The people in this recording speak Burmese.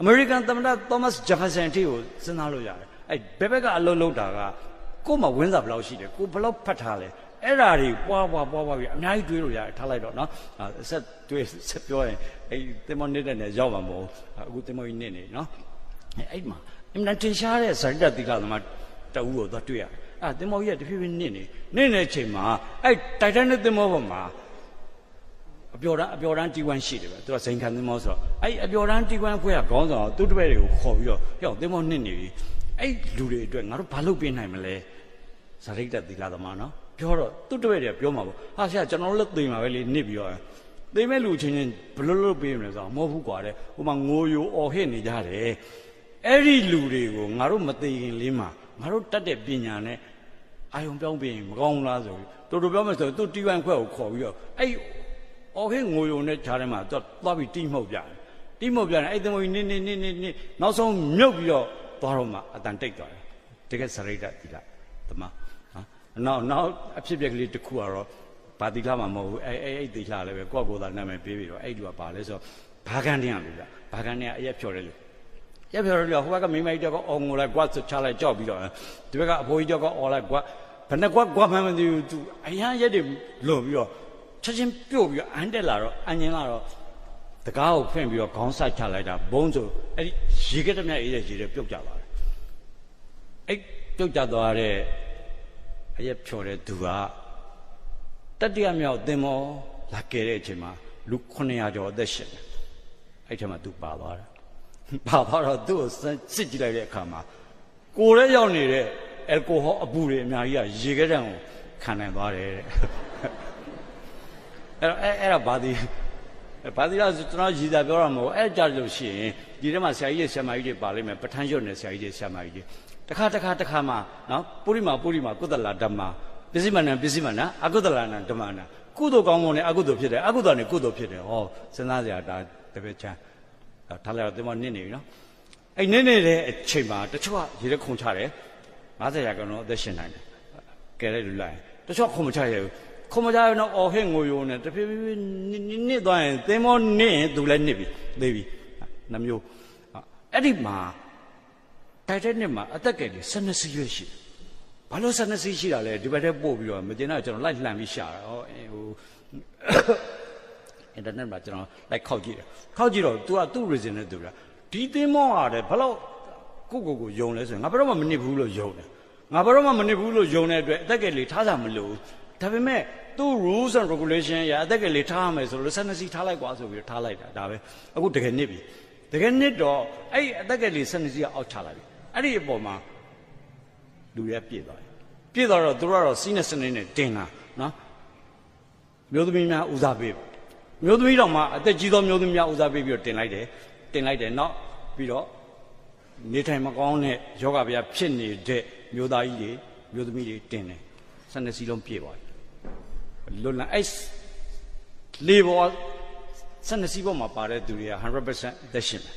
American သမ္မတ Thomas Jefferson အထိကိုစဉ်းစားလို့ရတယ်အဲ့ဘယ်ဘက်ကအလုပ်လုပ်တာကကို့မှာဝင်းစားဘယ်လောက်ရှိတယ်ကိုဘယ်လောက်ဖတ်ထားလဲအဲ့ဓာတွေပွားပြီးအများကြီးတွေးလို့ရတယ်ထားလိုက်တော့နော်ဆက်တွေးဆက်ပြောရင်အဲ့တင်မောနေတဲ့နဲ့ရောက်မှာမဟုတ်အခုတင်မောကြီးနေနေနော်အဲ့မှာအင်မတန်တင်ရှားတဲ့ဇာတိတသီလသမားတအူးကိုသွားတွေ့ရတယ်အဲ့တင်မောကြီးကတဖြည်းဖြည်းနေနေချိန်မှာအဲ့တိုက်တန်တဲ့တင်မောပေါ်မှာအပျော်တန်းတီးဝမ်းရှိတယ်ပဲသူကစိန်ခံတင်မောဆိုတော့အဲ့အပျော်တန်းတီးဝမ်းဖွဲ့ကခေါင်းဆောင်သူ့တပည့်တွေကိုခေါ်ပြီးတော့ဟဲ့တင်မောနေပြီအဲ့လူတွေအတွက်ငါတို့ဘာလုပ်ပေးနိုင်မလဲဇာတိတသီလသမားနော်ပြောတော့သူ့တပည့်တွေပြောမှာပေါ့ဟာဆရာကျွန်တော်လည်းသိမှာပဲလေနစ်ပြီးတော့သိမဲ့လူချင်းချင်းဘယ်လိုလုပ်ပေးမလဲဆိုတော့မဟုတ်ဘူးကွာတဲ့ဟိုမှာငိုယိုအော်ဟစ်နေကြတယ်အဲ့ဒီလူတွေကိုငါတို့မသိခင်လေးမှာငါတို့တတ်တဲ့ပညာနဲ့အာယုံပြောင်းပြီးရင်မကောင်းလားဆိုပြီးတို့ပြောမယ်ဆိုသူတီးဝမ်းခွက်ကိုခေါ်ပြီးတော့အဲ့အော်ဟစ်ငိုယိုနဲ့ခြားထဲမှာသူသွားပြီးတီးမှုတ်ပြတယ်အဲ့သမီးနေနောက်ဆုံးမြုပ်ပြီးတော့သွားတော့မှအတန်တိတ်သွားတယ်တကယ်စရိတ်တသီလသမားနောက်အဖြစ်အပျက်ကလေးတစ်ခုကတော့ဘာသီလမှမဟုတ်ဘူးအဲ့သီလလည်းပဲကိုယ့်ကိုယ်သာနာမည်ပေးပြီးတော့အဲ့ဒီကပါလဲဆိုတော့ဘာကန်တင်းရလို့ဗျဘာကန်တင်းကအရက်ဖြော်တယ်လို့ရက်ဖြော်တယ်လို့ဟိုဘက်ကမိမကြီးတော့အော်ငိုလိုက်ကွာဆိုချလိုက်ကြောက်ပြီးတော့ဒီဘက်ကအဖိုးကြီးတော့အော်လိုက်ကွာဘယ်နဲ့ကွာမှန်းမသိဘူးသူအရန်ရက်တွေလွန်ပြီးတော့ချက်ချင်းပြုတ်ပြီးတော့အန်တက်လာတော့အငင်းလာတော့တကားကိုဖွင့်ပြီးတော့ခေါင်းဆိုင်ချလိုက်တာဘုံဆိုအဲ့ဒီရေကတည်းကအေးတဲ့ရေတွေပြုတ်ကြသွားတယ်အဲ့ပြုတ်ကြသွားတဲ့အရက်ဖြော်တဲ့သူကတတိယမြောက်သင်္ဘောလာကယ်တဲ့အချိန်မှာလူ900ကျော်အသက်ရှင်တယ်အဲ့ထက်မှသူပါသွားတယ်တော့သူ့ကိုစစ်ကြည့်လိုက်တဲ့အခါမှာကိုယ်လည်းရောက်နေတဲ့ အယ်ကိုဟောအပူတွေအများကြီးကရေခဲတံကိုခံနိုင်သွားတယ်တဲ့အဲ့ဒါဘာဒီလားကျွန်တော်ရည်သာပြောတာမဟုတ်အဲ့ကြလို့ရှိရင်ဒီထဲမှာဆရာကြီးတွေဆရာမကြီးတွေပါလိမ့်မယ်ပဋ္ဌာန်းရွတ်နေဆရာကြီးတွေဆရာမကြီးတွေတခါမှနော်ပုရိမာကုသလဓမ္မပစ္စည်းမနံအကုသလနံဓမ္မနံကုသိုလ်ကောင်းမှုနဲ့အကုသိုလ်ဖြစ်တယ်အကုသိုလ်နဲ့ကုသိုလ်ဖြစ်တယ်ဟောစဉ်းစားစရာဒါတပည့်ချမ်းထားလိုက်တော့ဒီမှာနစ်နေပြီနော်အဲ့နစ်နေတဲ့အချိန်မှာတချို့ကရေထဲခုန်ချတယ်50ရာခိုင်နှုန်းအသက်ရှင်နိုင်တယ်ကဲလိုက်လူလိုက်တချို့ခုန်မချရဘူးခုံမကြရတော့အော်ဟစ်ငိုယိုနဲ့တဖြည်းဖြည်းနစ်သွားရင်သင်္ဘောနစ်ရင်သူလည်းနစ်ပြီသိပြီနှမျိုးအဲ့ဒီမှာတိုက်တဲ့နှစ်မှာအသက်ကယ်ကြီး12စီးရွေးရှိဘာလို့12စီးရှိတာလဲဒီဘက်ထဲပို့ပြီးတော့မတင်တော့ကျွန်တော်လိုက်လှန်ပြီးရှာတာဟိုအင်တာနက်မှာကျွန်တော်လိုက်ခောက်ကြည့်တော့ तू ကသူ့ reason နဲ့ तू ကဒီသင်္ဘောဟာတဲ့ဘလို့ကိုယုံလဲဆိုရင်ငါဘယ်တော့မှမနစ်ဘူးလို့ယုံတယ်ငါဘယ်တော့မှမနစ်ဘူးလို့ယုံတဲ့အတွက်အသက်ကယ်လေးထားစားမလို့ဒါပေမဲ့သူ့ rules and regulation ရအသက်ကလေးထားရမယ်ဆိုလို့12စီးထားလိုက်ကွာဆိုပြီးထားလိုက်တာဒါပဲအခုတကယ်နစ်ပြီတကယ်နစ်တော့အဲ့အသက်ကလေး12စီးကအောက်ချလိုက်ပြီအဲ့ဒီအပေါ်မှာလူရဲပြည့်သွားတော့သူတို့ကတော့စီးနဲ့စနစ်နဲ့တင်တာနော်မျိုးသမီးများဦးစားပေးမျိုးသမီးတော်မှာအသက်ကြီးသောမျိုးသမီးများဦးစားပေးပြီးတော့တင်လိုက်တယ်နောက်ပြီးတော့နေထိုင်မကောင်းတဲ့ယောဂဗျာဖြစ်နေတဲ့မျိုးသားကြီးတွေမျိုးသမီးတွေတင်တယ်12စီးလုံးပြည့်သွားပြီလွတ်လပ်အဲ့လေဘော12စီးပေါ်မှာပါတဲ့သူတွေက 100% သက်ရှင်တယ်